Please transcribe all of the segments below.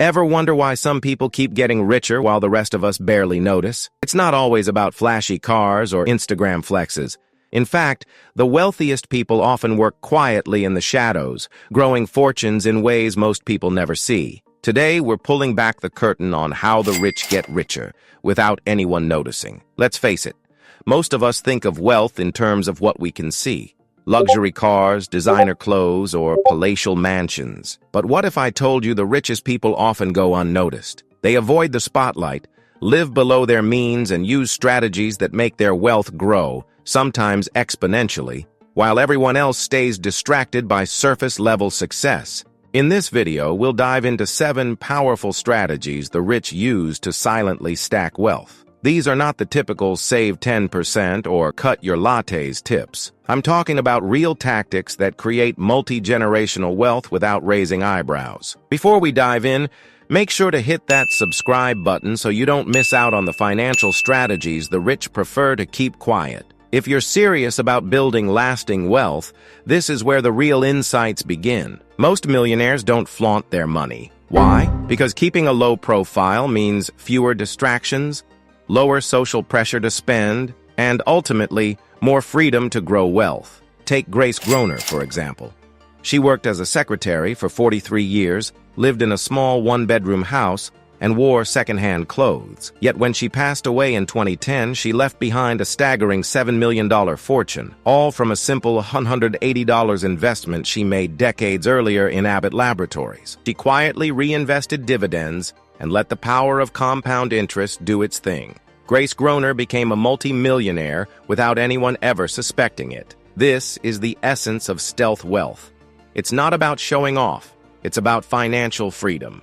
Ever wonder why some people keep getting richer while the rest of us barely notice? It's not always about flashy cars or Instagram flexes. In fact, the wealthiest people often work quietly in the shadows, growing fortunes in ways most people never see. Today, we're pulling back the curtain on how the rich get richer, without anyone noticing. Let's face it, most of us think of wealth in terms of what we can see. Luxury cars, designer clothes, or palatial mansions. But what if I told you the richest people often go unnoticed? They avoid the spotlight, live below their means, and use strategies that make their wealth grow, sometimes exponentially, while everyone else stays distracted by surface-level success. In this video, we'll dive into 7 powerful strategies the rich use to silently stack wealth. These are not the typical save 10% or cut your lattes tips. I'm talking about real tactics that create multi-generational wealth without raising eyebrows. Before we dive in, make sure to hit that subscribe button so you don't miss out on the financial strategies the rich prefer to keep quiet. If you're serious about building lasting wealth, this is where the real insights begin. Most millionaires don't flaunt their money. Why? Because keeping a low profile means fewer distractions, lower social pressure to spend, and ultimately, more freedom to grow wealth. Take Grace Groner, for example. She worked as a secretary for 43 years, lived in a small one-bedroom house, and wore second-hand clothes. Yet when she passed away in 2010, she left behind a staggering $7 million fortune, all from a simple $180 investment she made decades earlier in Abbott Laboratories. She quietly reinvested dividends and let the power of compound interest do its thing. Grace Groner became a multi-millionaire without anyone ever suspecting it. This is the essence of stealth wealth. It's not about showing off, it's about financial freedom.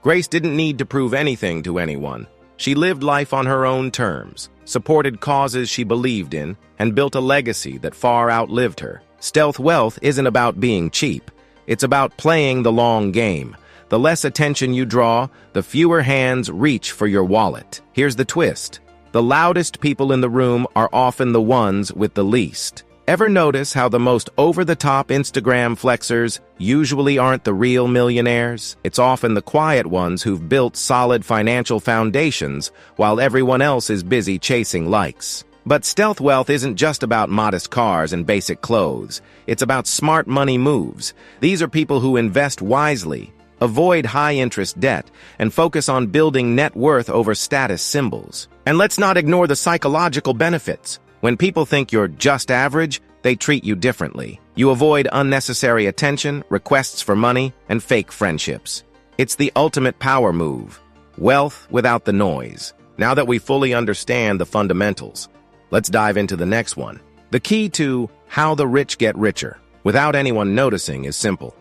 Grace didn't need to prove anything to anyone. She lived life on her own terms, supported causes she believed in, and built a legacy that far outlived her. Stealth wealth isn't about being cheap. It's about playing the long game. The less attention you draw, the fewer hands reach for your wallet. Here's the twist. The loudest people in the room are often the ones with the least. Ever notice how the most over-the-top Instagram flexers usually aren't the real millionaires? It's often the quiet ones who've built solid financial foundations while everyone else is busy chasing likes. But stealth wealth isn't just about modest cars and basic clothes. It's about smart money moves. These are people who invest wisely, avoid high-interest debt, and focus on building net worth over status symbols. And let's not ignore the psychological benefits. When people think you're just average, they treat you differently. You avoid unnecessary attention, requests for money, and fake friendships. It's the ultimate power move. Wealth without the noise. Now that we fully understand the fundamentals, let's dive into the next one. The key to how the rich get richer, without anyone noticing, is simple.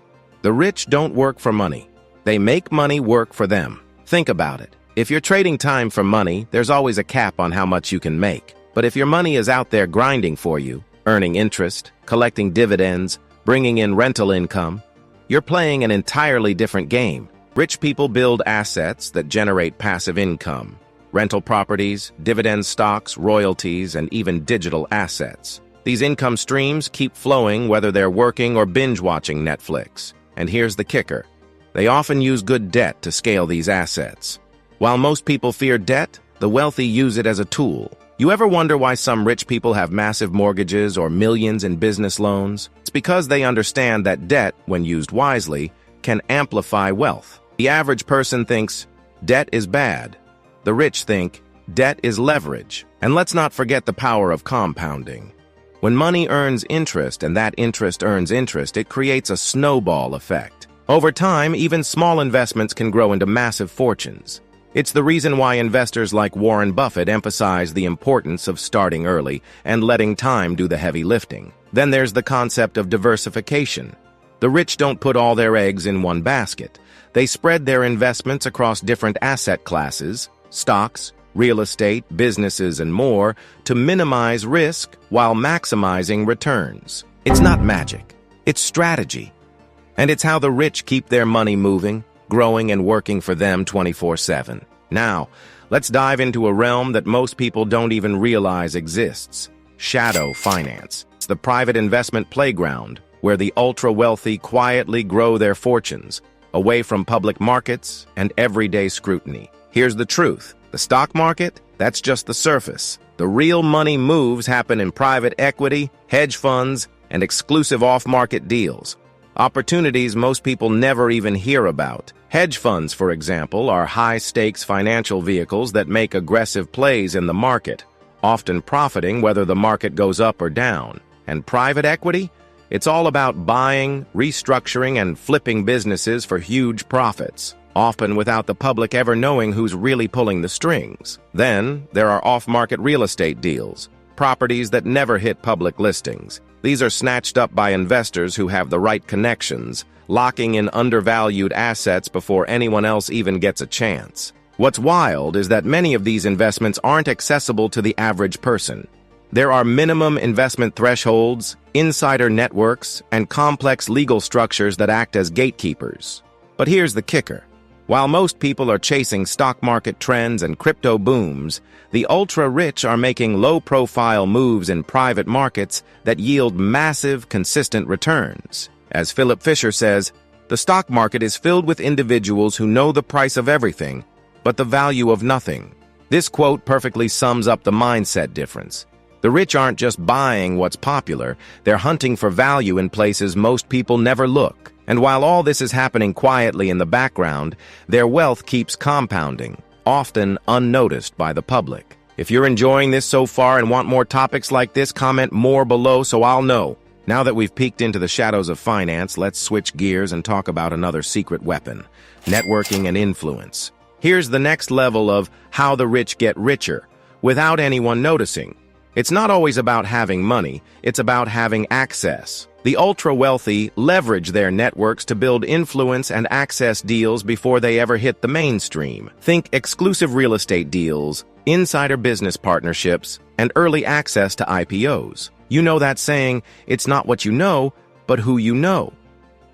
The rich don't work for money. They make money work for them. Think about it. If you're trading time for money, there's always a cap on how much you can make. But if your money is out there grinding for you, earning interest, collecting dividends, bringing in rental income, you're playing an entirely different game. Rich people build assets that generate passive income, rental properties, dividend stocks, royalties, and even digital assets. These income streams keep flowing whether they're working or binge-watching Netflix. And here's the kicker. They often use good debt to scale these assets. While most people fear debt, the wealthy use it as a tool. You ever wonder why some rich people have massive mortgages or millions in business loans? It's because they understand that debt, when used wisely, can amplify wealth. The average person thinks, debt is bad. The rich think, debt is leverage. And let's not forget the power of compounding. When money earns interest and that interest earns interest, it creates a snowball effect. Over time, even small investments can grow into massive fortunes. It's the reason why investors like Warren Buffett emphasize the importance of starting early and letting time do the heavy lifting. Then there's the concept of diversification. The rich don't put all their eggs in one basket. They spread their investments across different asset classes, stocks, real estate, businesses, and more, to minimize risk while maximizing returns. It's not magic. It's strategy. And it's how the rich keep their money moving, growing and working for them 24/7. Now, let's dive into a realm that most people don't even realize exists: shadow finance. It's the private investment playground, where the ultra-wealthy quietly grow their fortunes, away from public markets and everyday scrutiny. Here's the truth. The stock market? That's just the surface. The real money moves happen in private equity, hedge funds, and exclusive off-market deals. Opportunities most people never even hear about. Hedge funds, for example, are high-stakes financial vehicles that make aggressive plays in the market, often profiting whether the market goes up or down. And private equity? It's all about buying, restructuring, and flipping businesses for huge profits, often without the public ever knowing who's really pulling the strings. Then, there are off-market real estate deals, properties that never hit public listings. These are snatched up by investors who have the right connections, locking in undervalued assets before anyone else even gets a chance. What's wild is that many of these investments aren't accessible to the average person. There are minimum investment thresholds, insider networks, and complex legal structures that act as gatekeepers. But here's the kicker. While most people are chasing stock market trends and crypto booms, the ultra-rich are making low-profile moves in private markets that yield massive, consistent returns. As Philip Fisher says, the stock market is filled with individuals who know the price of everything, but the value of nothing. This quote perfectly sums up the mindset difference. The rich aren't just buying what's popular, they're hunting for value in places most people never look. And while all this is happening quietly in the background, their wealth keeps compounding, often unnoticed by the public. If you're enjoying this so far and want more topics like this, comment more below so I'll know. Now that we've peeked into the shadows of finance, let's switch gears and talk about another secret weapon: networking and influence. Here's the next level of how the rich get richer, without anyone noticing. It's not always about having money, it's about having access. The ultra-wealthy leverage their networks to build influence and access deals before they ever hit the mainstream. Think exclusive real estate deals, insider business partnerships, and early access to IPOs. You know that saying, it's not what you know, but who you know.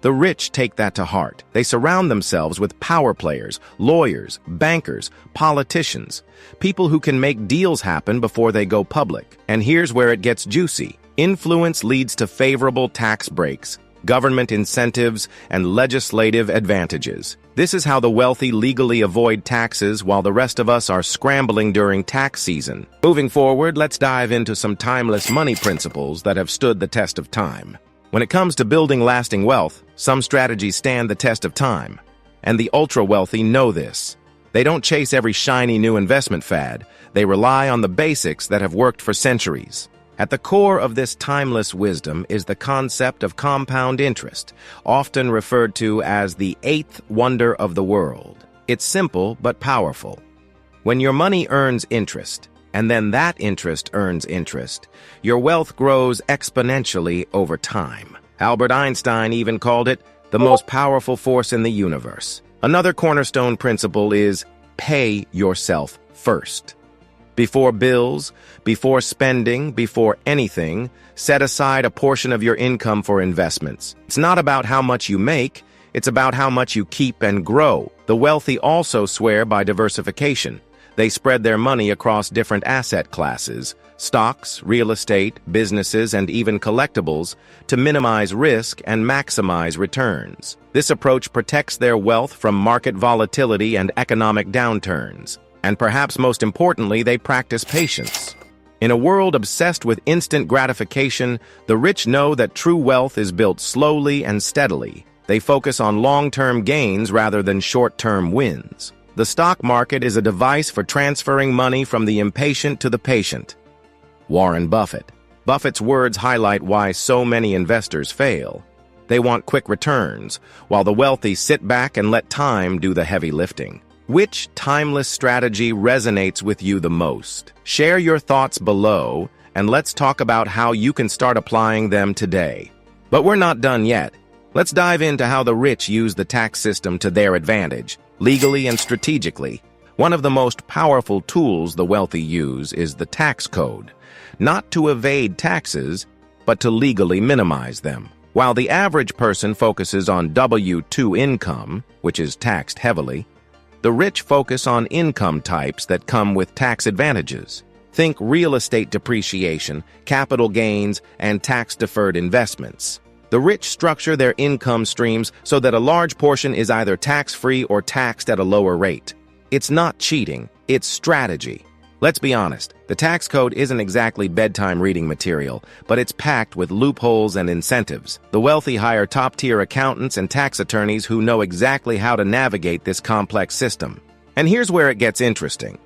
The rich take that to heart. They surround themselves with power players, lawyers, bankers, politicians, people who can make deals happen before they go public. And here's where it gets juicy. Influence leads to favorable tax breaks, government incentives, and legislative advantages. This is how the wealthy legally avoid taxes while the rest of us are scrambling during tax season. Moving forward, let's dive into some timeless money principles that have stood the test of time. When it comes to building lasting wealth, some strategies stand the test of time, and the ultra-wealthy know this. They don't chase every shiny new investment fad. They rely on the basics that have worked for centuries. At the core of this timeless wisdom is the concept of compound interest, often referred to as the eighth wonder of the world. It's simple but powerful. When your money earns interest, and then that interest earns interest, your wealth grows exponentially over time. Albert Einstein even called it the most powerful force in the universe. Another cornerstone principle is pay yourself first. Before bills, before spending, before anything, set aside a portion of your income for investments. It's not about how much you make, it's about how much you keep and grow. The wealthy also swear by diversification. They spread their money across different asset classes, stocks, real estate, businesses, and even collectibles, to minimize risk and maximize returns. This approach protects their wealth from market volatility and economic downturns. And perhaps most importantly, they practice patience. In a world obsessed with instant gratification, the rich know that true wealth is built slowly and steadily. They focus on long-term gains rather than short-term wins. The stock market is a device for transferring money from the impatient to the patient. Warren Buffett. Buffett's words highlight why so many investors fail. They want quick returns, while the wealthy sit back and let time do the heavy lifting. Which timeless strategy resonates with you the most? Share your thoughts below, and let's talk about how you can start applying them today. But we're not done yet. Let's dive into how the rich use the tax system to their advantage, legally and strategically. One of the most powerful tools the wealthy use is the tax code, not to evade taxes, but to legally minimize them. While the average person focuses on W-2 income, which is taxed heavily, the rich focus on income types that come with tax advantages. Think real estate depreciation, capital gains, and tax-deferred investments. The rich structure their income streams so that a large portion is either tax-free or taxed at a lower rate. It's not cheating, it's strategy. Let's be honest, the tax code isn't exactly bedtime reading material, but it's packed with loopholes and incentives. The wealthy hire top-tier accountants and tax attorneys who know exactly how to navigate this complex system. And here's where it gets interesting.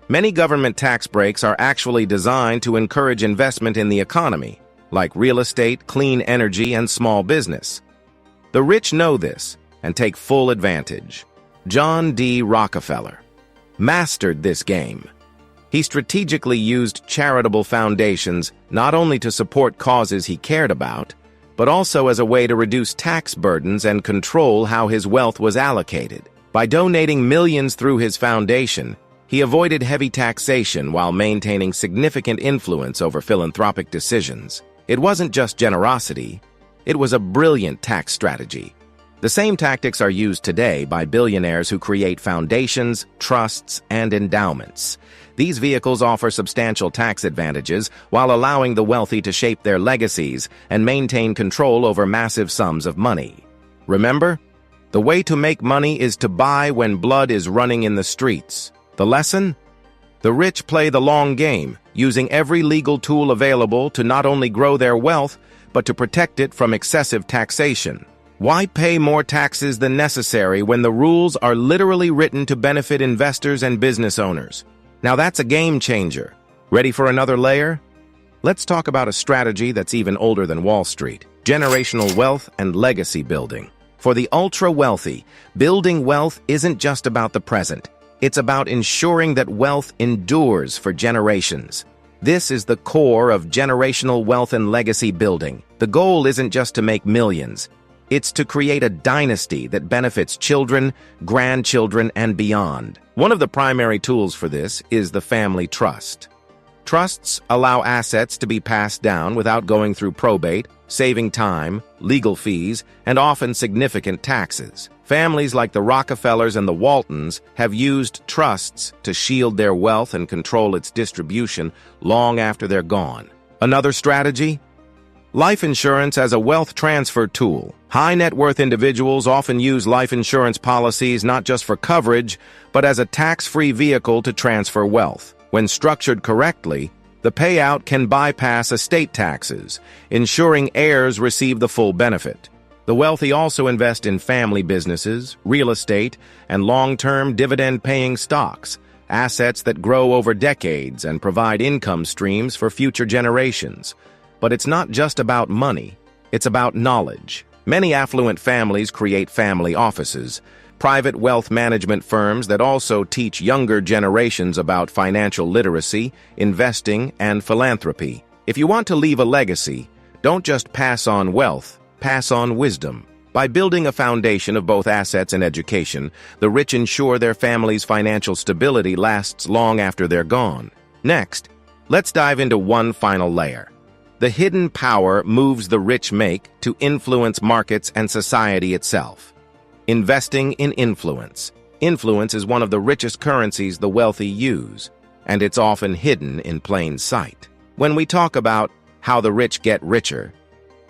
Many government tax breaks are actually designed to encourage investment in the economy, like real estate, clean energy, and small business. The rich know this and take full advantage. John D. Rockefeller mastered this game. He strategically used charitable foundations not only to support causes he cared about, but also as a way to reduce tax burdens and control how his wealth was allocated. By donating millions through his foundation, he avoided heavy taxation while maintaining significant influence over philanthropic decisions. It wasn't just generosity, it was a brilliant tax strategy. The same tactics are used today by billionaires who create foundations, trusts, and endowments. These vehicles offer substantial tax advantages while allowing the wealthy to shape their legacies and maintain control over massive sums of money. Remember, the way to make money is to buy when blood is running in the streets. The lesson? The rich play the long game, using every legal tool available to not only grow their wealth, but to protect it from excessive taxation. Why pay more taxes than necessary when the rules are literally written to benefit investors and business owners? Now that's a game changer. Ready for another layer? Let's talk about a strategy that's even older than Wall Street: generational wealth and legacy building. For the ultra-wealthy, building wealth isn't just about the present. It's about ensuring that wealth endures for generations. This is the core of generational wealth and legacy building. The goal isn't just to make millions. It's to create a dynasty that benefits children, grandchildren, and beyond. One of the primary tools for this is the family trust. Trusts allow assets to be passed down without going through probate, saving time, legal fees, and often significant taxes. Families like the Rockefellers and the Waltons have used trusts to shield their wealth and control its distribution long after they're gone. Another strategy? Life insurance as a wealth transfer tool. High net worth individuals often use life insurance policies not just for coverage, but as a tax-free vehicle to transfer wealth. When structured correctly, the payout can bypass estate taxes, ensuring heirs receive the full benefit. The wealthy also invest in family businesses, real estate, and long-term dividend-paying stocks, assets that grow over decades and provide income streams for future generations. But it's not just about money, it's about knowledge. Many affluent families create family offices, private wealth management firms that also teach younger generations about financial literacy, investing, and philanthropy. If you want to leave a legacy, don't just pass on wealth, pass on wisdom. By building a foundation of both assets and education, the rich ensure their family's financial stability lasts long after they're gone. Next, let's dive into one final layer. The hidden power moves the rich make to influence markets and society itself. Investing in influence. Influence is one of the richest currencies the wealthy use, and it's often hidden in plain sight. When we talk about how the rich get richer,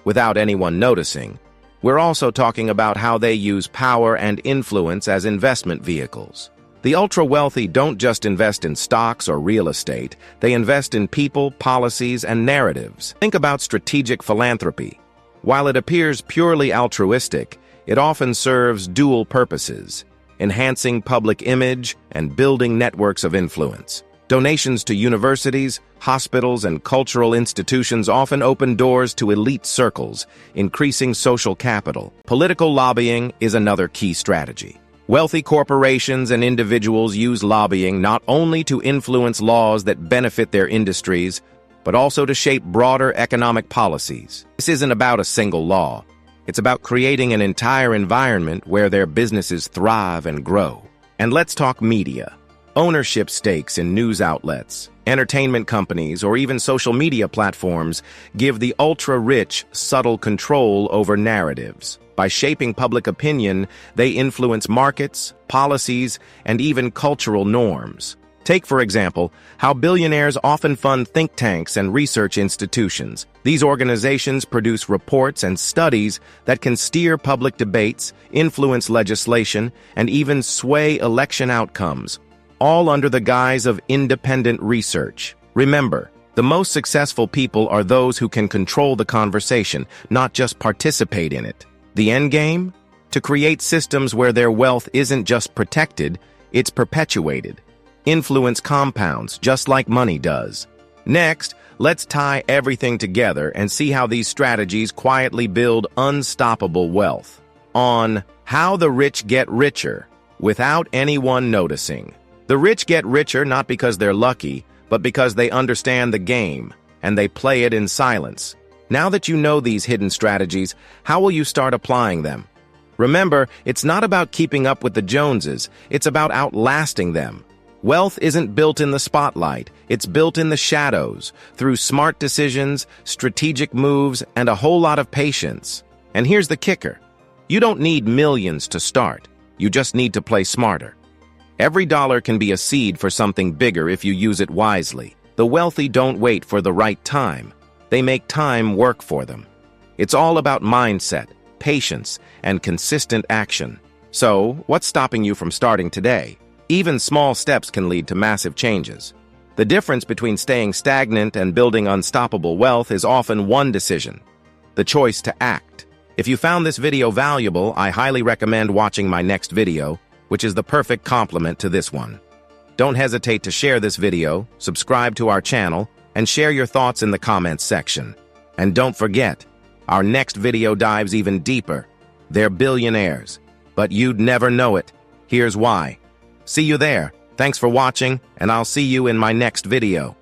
without anyone noticing, we're also talking about how they use power and influence as investment vehicles. The ultra-wealthy don't just invest in stocks or real estate, they invest in people, policies, and narratives. Think about strategic philanthropy. While it appears purely altruistic, it often serves dual purposes, enhancing public image and building networks of influence. Donations to universities, hospitals, and cultural institutions often open doors to elite circles, increasing social capital. Political lobbying is another key strategy. Wealthy corporations and individuals use lobbying not only to influence laws that benefit their industries, but also to shape broader economic policies. This isn't about a single law. It's about creating an entire environment where their businesses thrive and grow. And let's talk media. Ownership stakes in news outlets, entertainment companies, or even social media platforms give the ultra-rich subtle control over narratives. By shaping public opinion, they influence markets, policies, and even cultural norms. Take, for example, how billionaires often fund think tanks and research institutions. These organizations produce reports and studies that can steer public debates, influence legislation, and even sway election outcomes, all under the guise of independent research. Remember, the most successful people are those who can control the conversation, not just participate in it. The end game? To create systems where their wealth isn't just protected, it's perpetuated. Influence compounds, just like money does. Next, let's tie everything together and see how these strategies quietly build unstoppable wealth. On How the Rich Get Richer, without anyone noticing. The rich get richer not because they're lucky, but because they understand the game, and they play it in silence. Now that you know these hidden strategies, how will you start applying them? Remember, it's not about keeping up with the Joneses, it's about outlasting them. Wealth isn't built in the spotlight, it's built in the shadows, through smart decisions, strategic moves, and a whole lot of patience. And here's the kicker. You don't need millions to start, you just need to play smarter. Every dollar can be a seed for something bigger if you use it wisely. The wealthy don't wait for the right time, they make time work for them. It's all about mindset, patience, and consistent action. So, what's stopping you from starting today? Even small steps can lead to massive changes. The difference between staying stagnant and building unstoppable wealth is often one decision: the choice to act. If you found this video valuable, I highly recommend watching my next video, which is the perfect complement to this one. Don't hesitate to share this video, subscribe to our channel, and share your thoughts in the comments section. And don't forget, our next video dives even deeper. They're billionaires, but you'd never know it. Here's why. See you there. Thanks for watching, and I'll see you in my next video.